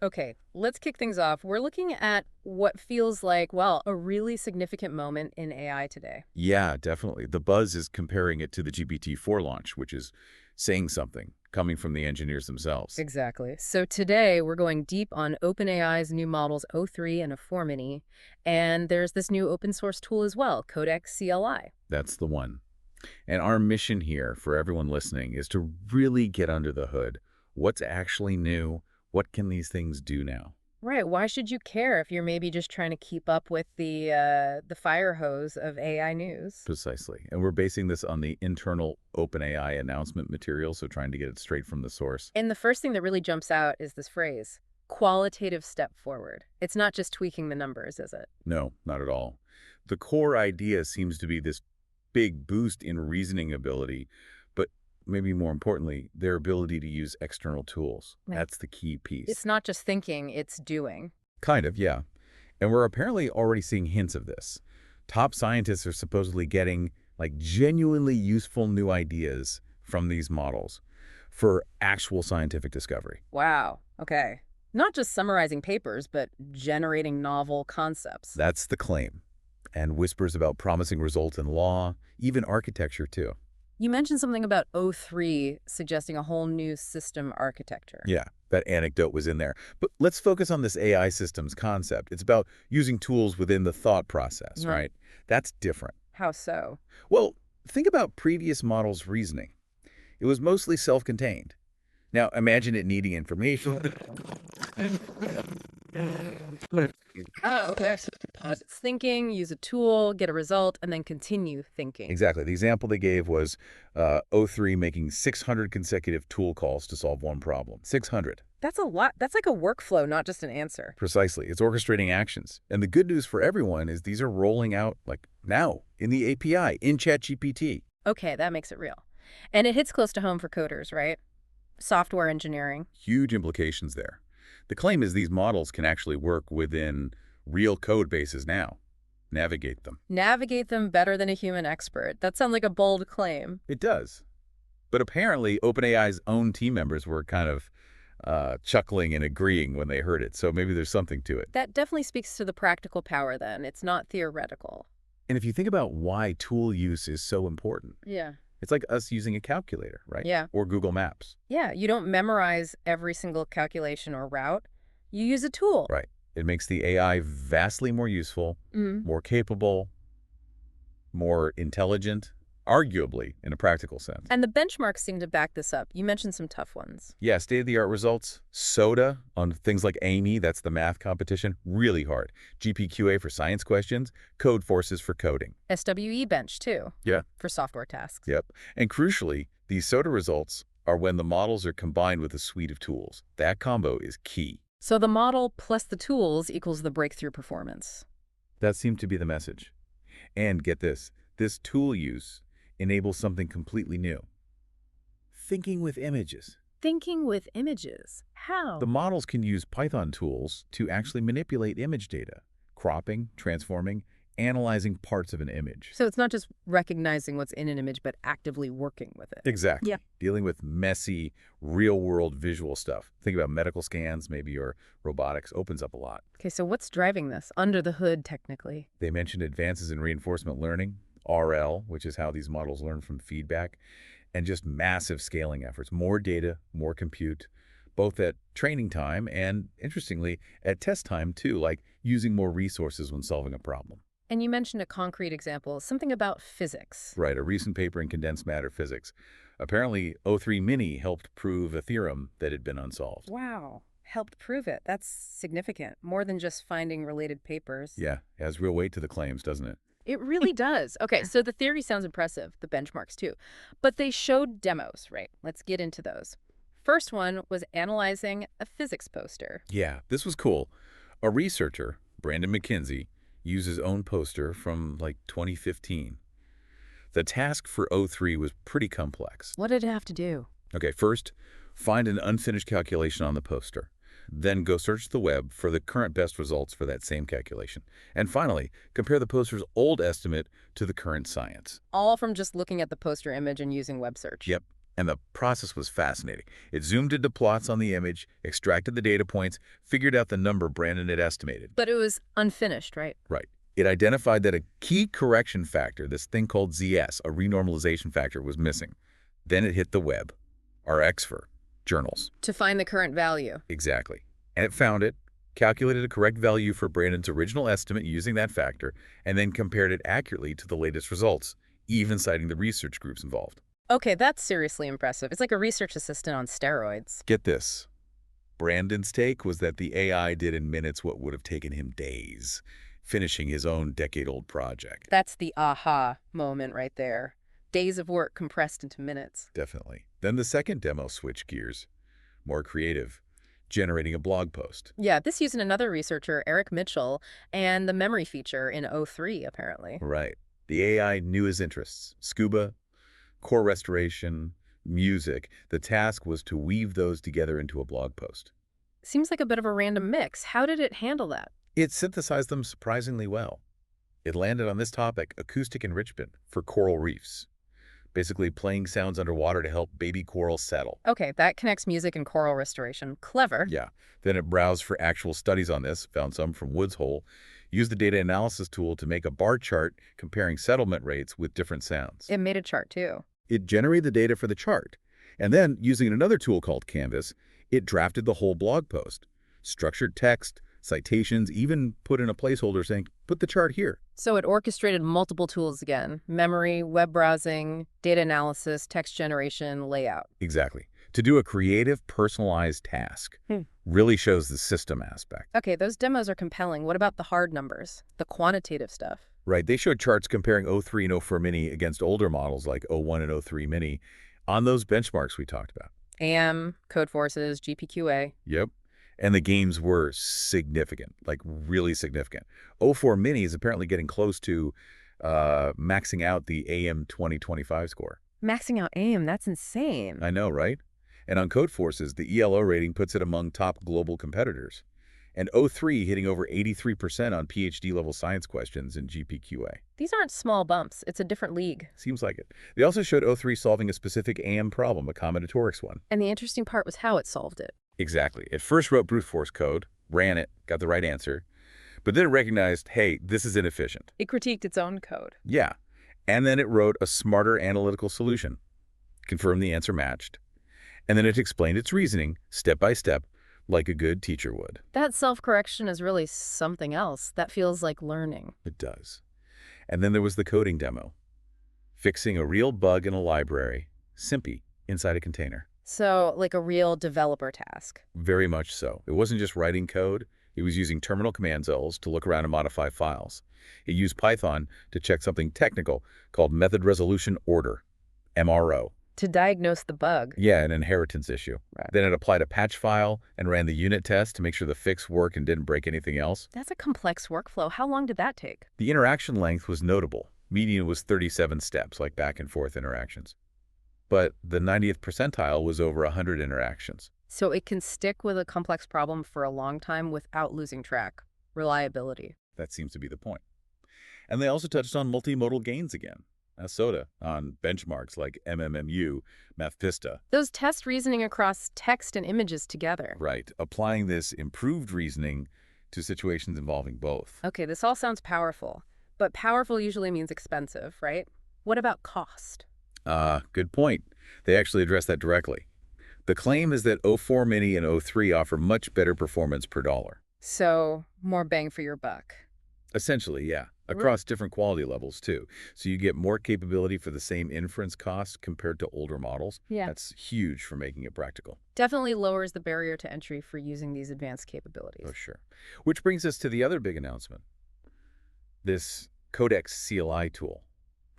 Okay, let's kick things off. We're looking at what feels like, well, a really significant moment in AI today. Yeah, definitely. The buzz is comparing it to the GPT-4 launch, which is saying something coming from the engineers themselves. Exactly. So today we're going deep on OpenAI's new models o3 and o4-mini, and there's this new open source tool as well, Codex CLI. That's the one. And our mission here for everyone listening is to really get under the hood. What's actually new? What can these things do now? Right. Why should you care if you're maybe just trying to keep up with the fire hose of AI news? Precisely. And we're basing this on the internal OpenAI announcement material, so trying to get it straight from the source. And the first thing that really jumps out is this phrase, qualitative step forward. It's not just tweaking the numbers, is it? No, not at all. The core idea seems to be this big boost in reasoning ability, but maybe more importantly, their ability to use external tools. Right. That's the key It's piece. not just thinking, it's doing. Kind of, yeah. And we're apparently already seeing hints of this. Top scientists are supposedly getting like genuinely useful new ideas from these models for actual scientific discovery. Wow. Okay. Not just summarizing papers, but generating novel concepts. That's the claim. And whispers about promising results in law, even architecture too. You mentioned something about O3 suggesting a whole new system architecture. Yeah, that anecdote was in there. But let's focus on this AI systems concept. It's about using tools within the thought process, Right. right? That's different. How so? Well, think about previous models' reasoning. It was mostly self-contained. Now, imagine it needing information. Oh, okay. Pause. It's thinking, use a tool, get a result, and then continue thinking. Exactly. The example they gave was O3 making 600 consecutive tool calls to solve one problem. 600. That's a lot. That's like a workflow, not just an answer. Precisely. It's orchestrating actions. And the good news for everyone is these are rolling out like now in the API, in ChatGPT. Okay, that makes it real. And it hits close to home for coders, right? Software engineering. Huge implications there. The claim is these models can actually work within real code bases now. Navigate them. Navigate them better than a human expert. That sounds like a bold claim. It does. But apparently, OpenAI's own team members were kind of chuckling and agreeing when they heard it. So maybe there's something to it. That definitely speaks to the practical power then. It's not theoretical. And if you think about why tool use is so important, Yeah. it's like us using a calculator, right? Yeah. Or Google Maps. Yeah, you don't memorize every single calculation or route. You use a tool. Right. It makes the AI vastly more useful, Mhm. more capable, more intelligent, arguably in a practical sense. And the benchmarks seem to back this up. You mentioned some tough ones. Yeah, state-of-the-art results. SOTA on things like Amy, that's the math competition, really hard. GPQA for science questions, Code Forces for coding. SWE bench, too, Yeah. for software tasks. Yep. And crucially, these SOTA results are when the models are combined with a suite of tools. That combo is key. So the model plus the tools equals the breakthrough performance. That seemed to be the message. And get this tool use enables something completely new. Thinking with images. Thinking with images. How? The models can use Python tools to actually manipulate image data, cropping, transforming, analyzing parts of an image. So it's not just recognizing what's in an image, but actively working with it. Exactly. Yeah. Dealing with messy, real-world visual stuff. Think about medical scans, maybe, or robotics opens up a lot. Okay, so what's driving this? Under the hood, technically. They mentioned advances in reinforcement learning, RL, which is how these models learn from feedback, and just massive scaling efforts. More data, more compute, both at training time and, interestingly, at test time, too, like using more resources when solving a problem. And you mentioned a concrete example, something about physics. Right, a recent paper in condensed matter physics. Apparently, o4-mini helped prove a theorem that had been unsolved. Wow. Helped prove it. That's significant. More than just finding related papers. Yeah, it has real weight to the claims, doesn't it? It really does. Okay, so the theory sounds impressive, the benchmarks too. But they showed demos, right? Let's get into those. First one was analyzing a physics poster. Yeah, this was cool. A researcher, Brandon McKinsey, used his own poster from like 2015. The task for O3 was pretty complex. What did it have to do? Okay, first, find an unfinished calculation on the poster. Then go search the web for the current best results for that same calculation. And finally, compare the poster's old estimate to the current science. All from just looking at the poster image and using web search. Yep. And the process was fascinating. It zoomed into plots on the image, extracted the data points, figured out the number Brandon had estimated. But it was unfinished, right? Right. It identified that a key correction factor, this thing called ZS, a renormalization factor, was missing. Then it hit the web, RX for journals. To find the current value. Exactly. And it found it, calculated a correct value for Brandon's original estimate using that factor, and then compared it accurately to the latest results, even citing the research groups involved. Okay, that's seriously impressive. It's like a research assistant on steroids. Get this. Brandon's take was that the AI did in minutes what would have taken him days, finishing his own decade-old project. That's the aha moment right there. Days of work compressed into minutes. Definitely. Then the second demo switched gears. More creative. Generating a blog post. Yeah, this used another researcher, Eric Mitchell, and the memory feature in O3, apparently. Right. The AI knew his interests. Scuba, core restoration, music. The task was to weave those together into a blog post. Seems like a bit of a random mix. How did it handle that? It synthesized them surprisingly well. It landed on this topic, acoustic enrichment for coral reefs. Basically playing sounds underwater to help baby corals settle. Okay, that connects music and coral restoration. Clever. Yeah. Then it browsed for actual studies on this, found some from Woods Hole, used the data analysis tool to make a bar chart comparing settlement rates with different sounds. It made a chart, too. It generated the data for the chart. And then, using another tool called Canvas, it drafted the whole blog post. Structured text, citations, even put in a placeholder saying, put the chart here. So it orchestrated multiple tools again. Memory, web browsing, data analysis, text generation, layout. Exactly. To do a creative, personalized task. Really shows the system aspect. Okay, those demos are compelling. What about the hard numbers? The quantitative stuff? Right. They showed charts comparing o3 and o4-mini against older models like o1 and o3-mini on those benchmarks we talked about. AM, code forces, GPQA. Yep. And the gains were significant, like really significant. o4-mini is apparently getting close to maxing out the AM 2025 score. Maxing out AM, that's insane. I know, right? And on code forces, the ELO rating puts it among top global competitors. And o3 hitting over 83% on PhD-level science questions in GPQA. These aren't small bumps. It's a different league. Seems like it. They also showed o3 solving a specific AM problem, a combinatorics one. And the interesting part was how it solved it. Exactly. It first wrote brute force code, ran it, got the right answer, but then it recognized, hey, this is inefficient. It critiqued its own code. Yeah. And then it wrote a smarter analytical solution, confirmed the answer matched, and then it explained its reasoning step by step like a good teacher would. That self-correction is really something else. That feels like learning. It does. And then there was the coding demo, fixing a real bug in a library, SIMPy, inside a container. So, like a real developer task. Very much so. It wasn't just writing code. It was using terminal command cells to look around and modify files. It used Python to check something technical called method resolution order, MRO. To diagnose the bug. Yeah, an inheritance issue. Right. Then it applied a patch file and ran the unit test to make sure the fix worked and didn't break anything else. That's a complex workflow. How long did that take? The interaction length was notable. Median was 37 steps, like back and forth interactions. But the 90th percentile was over 100 interactions. So it can stick with a complex problem for a long time without losing track. Reliability. That seems to be the point. And they also touched on multimodal gains again. SOTA on benchmarks like MMMU, MathPista. Those test reasoning across text and images together. Right. Applying this improved reasoning to situations involving both. Okay, this all sounds powerful. But powerful usually means expensive, right? What about cost? Good point. They actually address that directly. The claim is that o4-mini and o3 offer much better performance per dollar. So, more bang for your buck. Essentially, yeah. Across different quality levels, too. So you get more capability for the same inference cost compared to older models. Yeah. That's huge for making it practical. Definitely lowers the barrier to entry for using these advanced capabilities. Oh, sure. Which brings us to the other big announcement. This Codex CLI tool.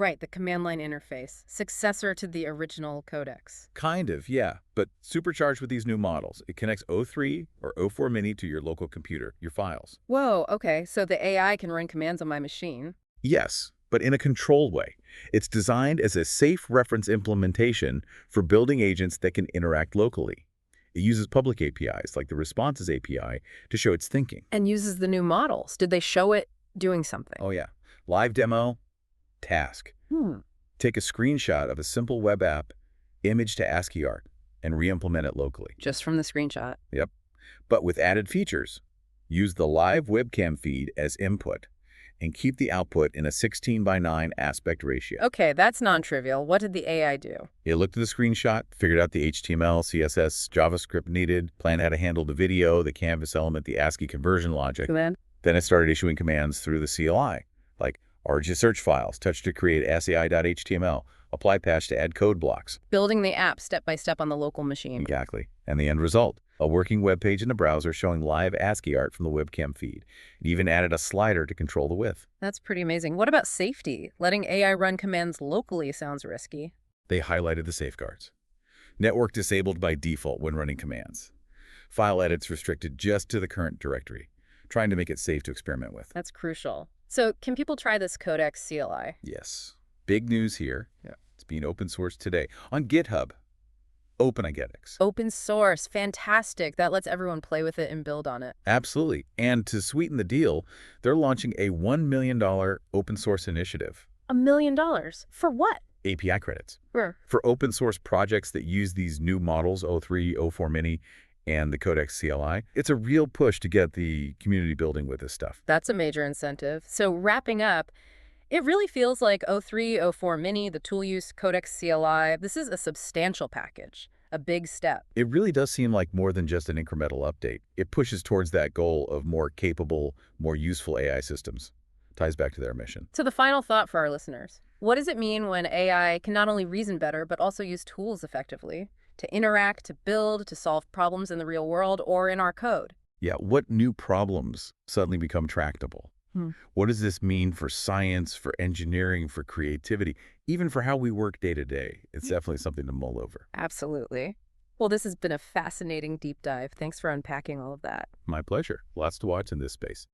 Right, the command line interface, successor to the original Codex. Kind of, yeah, but supercharged with these new models. It connects o3 or o4-mini to your local computer, your files. Whoa, okay, so the AI can run commands on my machine. Yes, but in a controlled way. It's designed as a safe reference implementation for building agents that can interact locally. It uses public APIs, like the Responses API, to show its thinking. And uses the new models. Did they show it doing something? Oh, yeah. Live demo, task. Take a screenshot of a simple web app, image to ASCII art, and re-implement it locally. Just from the screenshot. Yep. But with added features. Use the live webcam feed as input and keep the output in a 16:9 aspect ratio. Okay, that's non-trivial. What did the AI do? It looked at the screenshot, figured out the HTML, CSS, JavaScript needed, planned how to handle the video, the canvas element, the ASCII conversion logic. Then Then it started issuing commands through the CLI, like RG search files, touch to create sai.html, apply patch to add code blocks. building the app step by step on the local machine. Exactly. And the end result, a working web page in the browser showing live ASCII art from the webcam feed. It even added a slider to control the width. That's pretty amazing. What about safety? Letting AI run commands locally sounds risky. They highlighted the safeguards. Network disabled by default when running commands. File edits restricted just to the current directory, trying to make it safe to experiment with. That's crucial. So can people try this Codex CLI? Yes. Big news here. Yeah. It's being open sourced today on GitHub. OpenAI. Open source, fantastic. That lets everyone play with it and build on it. Absolutely. And to sweeten the deal, they're launching a $1 million open source initiative. $1 million? For what? API credits. For For open source projects that use these new models, O3, O4-mini, and the Codex CLI. It's a real push to get the community building with this stuff. That's a major incentive. So wrapping up, it really feels like O3, O4-mini, the tool use, Codex CLI. This is a substantial package, a big step. It really does seem like more than just an incremental update. It pushes towards that goal of more capable, more useful AI systems. Ties back to their mission. So the final thought for our listeners. What does it mean when AI can not only reason better, but also use tools effectively to interact, to build, to solve problems in the real world or in our code? Yeah, what new problems suddenly become tractable? What does this mean for science, for engineering, for creativity, even for how we work day to day? It's definitely something to mull over. Absolutely. Well, this has been a fascinating deep dive. Thanks for unpacking all of that. My pleasure. Lots to watch in this space.